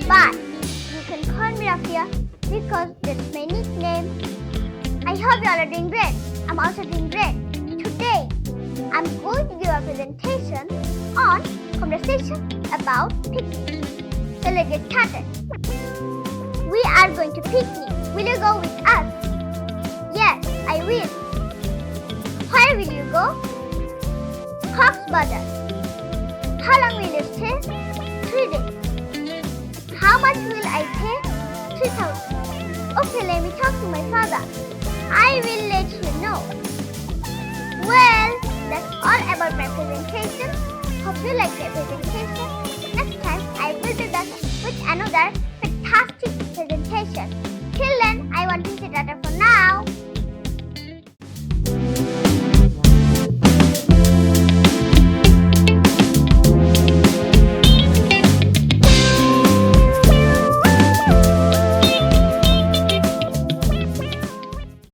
but you can call me Rafia because that's my nickname. I hope you all are doing great. I'm also doing great. Today, I'm going to give a presentation on conversation about picnic. So let's get started. We are going to picnic. Will you go with us? Yes, I will. Where will you go? Bazar. How long will you stay? 3 days. How much will I pay? 3,000. Okay, let me talk to my father. I will let you know. Well, that's all about my presentation. Hope you like my presentation.